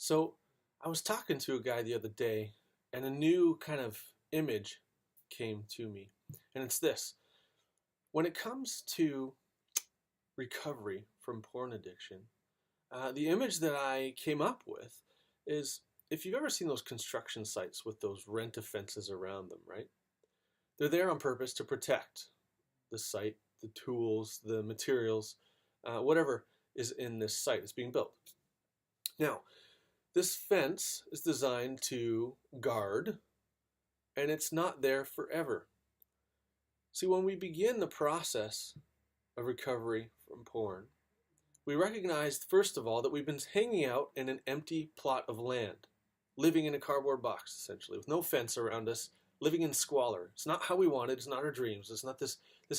So I was talking to a guy the other day, and a new kind of image came to me. And it's this: when it comes to recovery from porn addiction, the image that I came up with is, if you've ever seen those construction sites with those rent fences around them, right? They're there on purpose to protect the site, the tools, the materials, whatever is in this site is being built. Now, this fence is designed to guard, and it's not there forever. See, when we begin the process of recovery from porn, we recognize, first of all, that we've been hanging out in an empty plot of land, living in a cardboard box, essentially, with no fence around us, living in squalor. It's not how we wanted, it's not our dreams, it's not this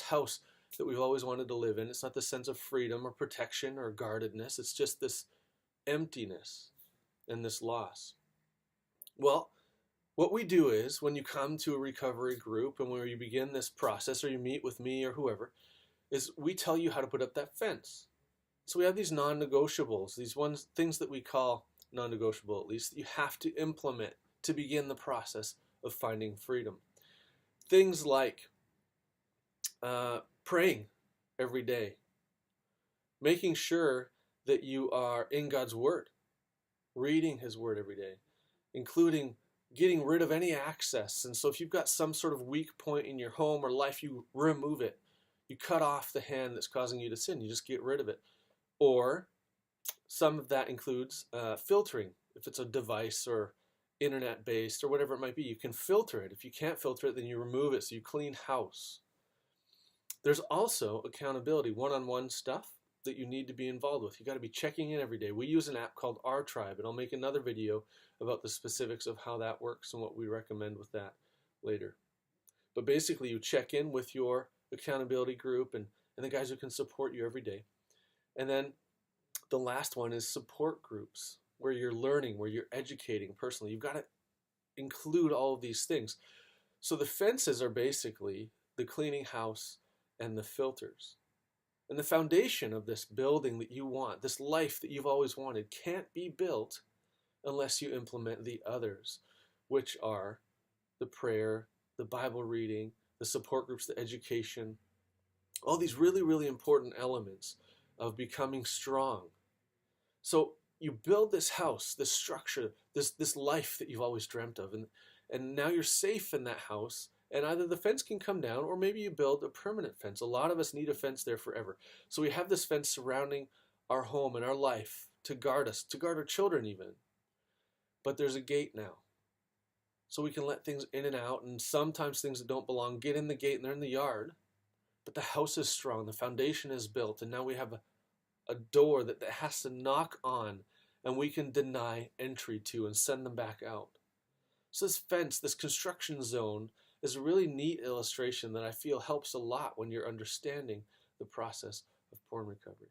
house that we've always wanted to live in, it's not this sense of freedom or protection or guardedness, it's just this emptiness and this loss. Well, what we do is, when you come to a recovery group and when you begin this process, or you meet with me or whoever, is we tell you how to put up that fence. So we have these non-negotiables, these things that we call non-negotiable, at least, that you have to implement to begin the process of finding freedom. Things like praying every day, making sure that you are in God's Word, reading His Word every day, including getting rid of any access. And so if you've got some sort of weak point in your home or life, you remove it. You cut off the hand that's causing you to sin. You just get rid of it. Or some of that includes filtering. If it's a device or internet-based or whatever it might be, you can filter it. If you can't filter it, then you remove it, so you clean house. There's also accountability, one-on-one stuff that you need to be involved with. You got to be checking in every day. We use an app called Our Tribe, and I'll make another video about the specifics of how that works and what we recommend with that later. But basically, you check in with your accountability group and the guys who can support you every day. And then the last one is support groups, where you're learning, where you're educating personally. You've got to include all of these things. So the fences are basically the cleaning house and the filters. And the foundation of this building that you want, this life that you've always wanted, can't be built unless you implement the others, which are the prayer, the Bible reading, the support groups, the education, all these really, really important elements of becoming strong. So you build this house, this structure, this life that you've always dreamt of, and now you're safe in that house, and either the fence can come down, or maybe you build a permanent fence. A lot of us need a fence there forever. So we have this fence surrounding our home and our life to guard us, to guard our children even. But there's a gate now. So we can let things in and out, and sometimes things that don't belong get in the gate and they're in the yard. But the house is strong, the foundation is built, and now we have a door that has to knock on, and we can deny entry to and send them back out. So this fence, this construction zone, is a really neat illustration that I feel helps a lot when you're understanding the process of porn recovery.